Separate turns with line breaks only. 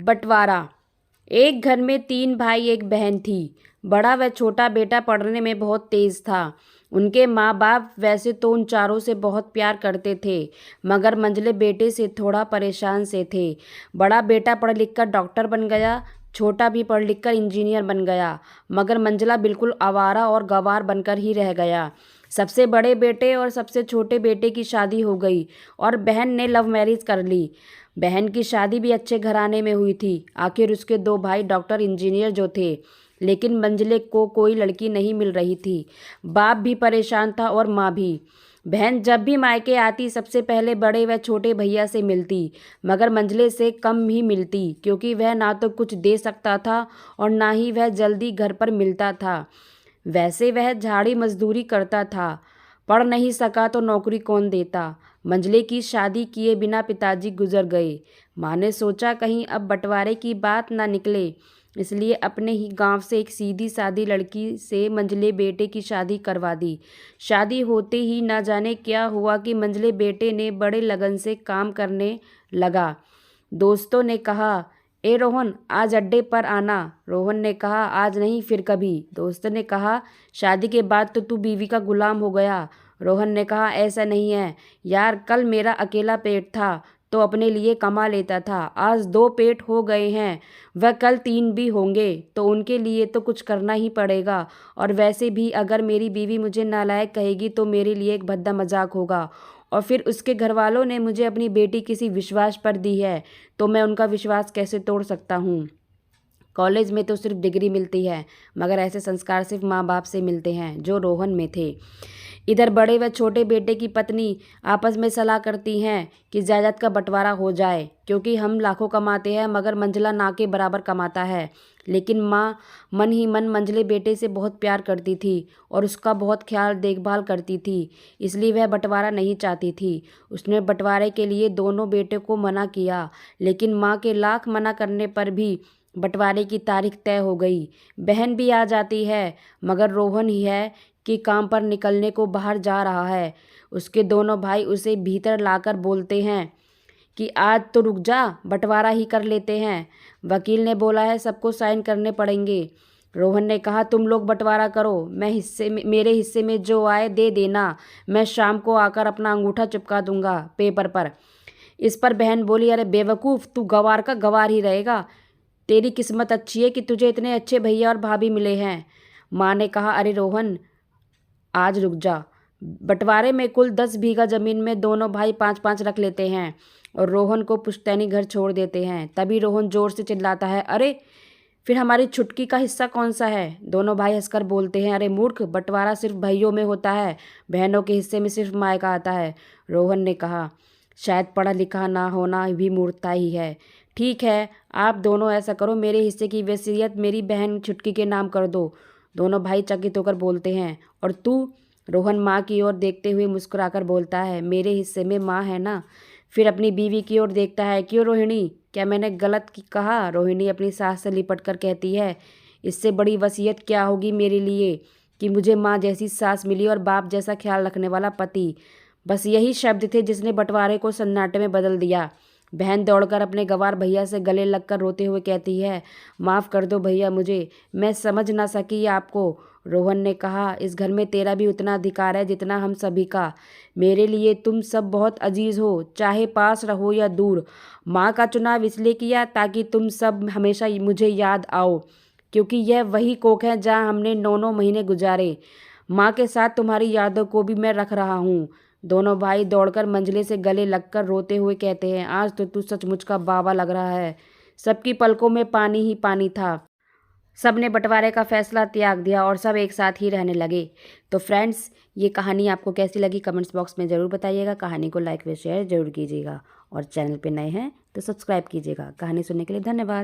बंटवारा। एक घर में 3 भाई एक बहन थी। बड़ा व छोटा बेटा पढ़ने में बहुत तेज था। उनके माँ बाप वैसे तो उन चारों से बहुत प्यार करते थे, मगर मंझले बेटे से थोड़ा परेशान से थे। बड़ा बेटा पढ़ लिख कर डॉक्टर बन गया, छोटा भी पढ़ लिख कर इंजीनियर बन गया, मगर मंझला बिल्कुल आवारा और गंवार बनकर ही रह गया। सबसे बड़े बेटे और सबसे छोटे बेटे की शादी हो गई और बहन ने लव मैरिज कर ली। बहन की शादी भी अच्छे घराने में हुई थी। आखिर उसके 2 भाई डॉक्टर इंजीनियर जो थे, लेकिन मंझले को कोई लड़की नहीं मिल रही थी। बाप भी परेशान था और माँ भी। बहन जब भी मायके आती सबसे पहले बड़े व छोटे भैया से मिलती, मगर मंझले से कम ही मिलती, क्योंकि वह ना तो कुछ दे सकता था और ना ही वह जल्दी घर पर मिलता था। वैसे वह झाड़ी मजदूरी करता था, पढ़ नहीं सका तो नौकरी कौन देता। मंझले की शादी किए बिना पिताजी गुजर गए। माँ ने सोचा कहीं अब बंटवारे की बात ना निकले, इसलिए अपने ही गांव से एक सीधी सादी लड़की से मंझले बेटे की शादी करवा दी। शादी होते ही ना जाने क्या हुआ कि मंझले बेटे ने बड़े लगन से काम करने लगा। दोस्तों ने कहा, ए रोहन आज अड्डे पर आना। रोहन ने कहा, आज नहीं फिर कभी। दोस्त ने कहा, शादी के बाद तो तू बीवी का गुलाम हो गया। रोहन ने कहा, ऐसा नहीं है यार, कल मेरा अकेला पेट था तो अपने लिए कमा लेता था, आज 2 पेट हो गए हैं, वह कल 3 भी होंगे तो उनके लिए तो कुछ करना ही पड़ेगा। और वैसे भी अगर मेरी बीवी मुझे नालायक कहेगी तो मेरे लिए एक भद्दा मजाक होगा। और फिर उसके घर वालों ने मुझे अपनी बेटी किसी विश्वास पर दी है, तो मैं उनका विश्वास कैसे तोड़ सकता हूँ। कॉलेज में तो सिर्फ डिग्री मिलती है, मगर ऐसे संस्कार सिर्फ माँ बाप से मिलते हैं, जो रोहन में थे। इधर बड़े व छोटे बेटे की पत्नी आपस में सलाह करती हैं कि जायदाद का बंटवारा हो जाए, क्योंकि हम लाखों कमाते हैं मगर मंझला ना के बराबर कमाता है। लेकिन माँ मन ही मन मंझले बेटे से बहुत प्यार करती थी और उसका बहुत ख्याल देखभाल करती थी, इसलिए वह बंटवारा नहीं चाहती थी। उसने बंटवारे के लिए दोनों बेटे को मना किया, लेकिन माँ के लाख मना करने पर भी बंटवारे की तारीख तय हो गई। बहन भी आ जाती है, मगर रोहन ही है कि काम पर निकलने को बाहर जा रहा है। उसके दोनों भाई उसे भीतर लाकर बोलते हैं कि आज तो रुक जा, बंटवारा ही कर लेते हैं। वकील ने बोला है सबको साइन करने पड़ेंगे। रोहन ने कहा, तुम लोग बंटवारा करो, मेरे हिस्से में जो आए दे देना, मैं शाम को आकर अपना अंगूठा चिपका दूंगा पेपर पर। इस पर बहन बोली, अरे बेवकूफ़, तू गवार का गवार ही रहेगा। तेरी किस्मत अच्छी है कि तुझे इतने अच्छे भैया और भाभी मिले हैं। माँ ने कहा, अरे रोहन आज रुक जा। बंटवारे में कुल 10 बीघा जमीन में दोनों भाई 5-5 रख लेते हैं और रोहन को पुश्तैनी घर छोड़ देते हैं। तभी रोहन जोर से चिल्लाता है, अरे फिर हमारी छुटकी का हिस्सा कौन सा है। दोनों भाई हंसकर बोलते हैं, अरे मूर्ख, बंटवारा सिर्फ भाइयों में होता है, बहनों के हिस्से में सिर्फ मायका आता है। रोहन ने कहा, शायद पढ़ा लिखा ना होना भी मूर्खता ही है। ठीक है, आप दोनों ऐसा करो, मेरे हिस्से की वसीयत मेरी बहन छुटकी के नाम कर दो। दोनों भाई चकित होकर बोलते हैं, और तू। रोहन माँ की ओर देखते हुए मुस्कुराकर बोलता है, मेरे हिस्से में माँ है ना। फिर अपनी बीवी की ओर देखता है, क्यों रोहिणी, क्या मैंने गलत कहा। रोहिणी अपनी सास से लिपट कर कहती है, इससे बड़ी वसीयत क्या होगी मेरे लिए कि मुझे माँ जैसी सास मिली और बाप जैसा ख्याल रखने वाला पति। बस यही शब्द थे जिसने बंटवारे को सन्नाटे में बदल दिया। बहन दौड़कर अपने गवार भैया से गले लगकर रोते हुए कहती है, माफ़ कर दो भैया मुझे, मैं समझ ना सकी आपको। रोहन ने कहा, इस घर में तेरा भी उतना अधिकार है जितना हम सभी का। मेरे लिए तुम सब बहुत अजीज हो, चाहे पास रहो या दूर। माँ का चुनाव इसलिए किया ताकि तुम सब हमेशा मुझे याद आओ, क्योंकि यह वही कोख है जहाँ हमने 9-9 महीने गुजारे। माँ के साथ तुम्हारी यादों को भी मैं रख रहा हूँ। दोनों भाई दौड़कर मंझले से गले लगकर रोते हुए कहते हैं, आज तो तू सचमुच का बाबा लग रहा है। सबकी पलकों में पानी ही पानी था। सबने बंटवारे का फैसला त्याग दिया और सब एक साथ ही रहने लगे। तो फ्रेंड्स, ये कहानी आपको कैसी लगी कमेंट्स बॉक्स में ज़रूर बताइएगा। कहानी को लाइक व शेयर जरूर कीजिएगा और चैनल पे नए हैं तो सब्सक्राइब कीजिएगा। कहानी सुनने के लिए धन्यवाद।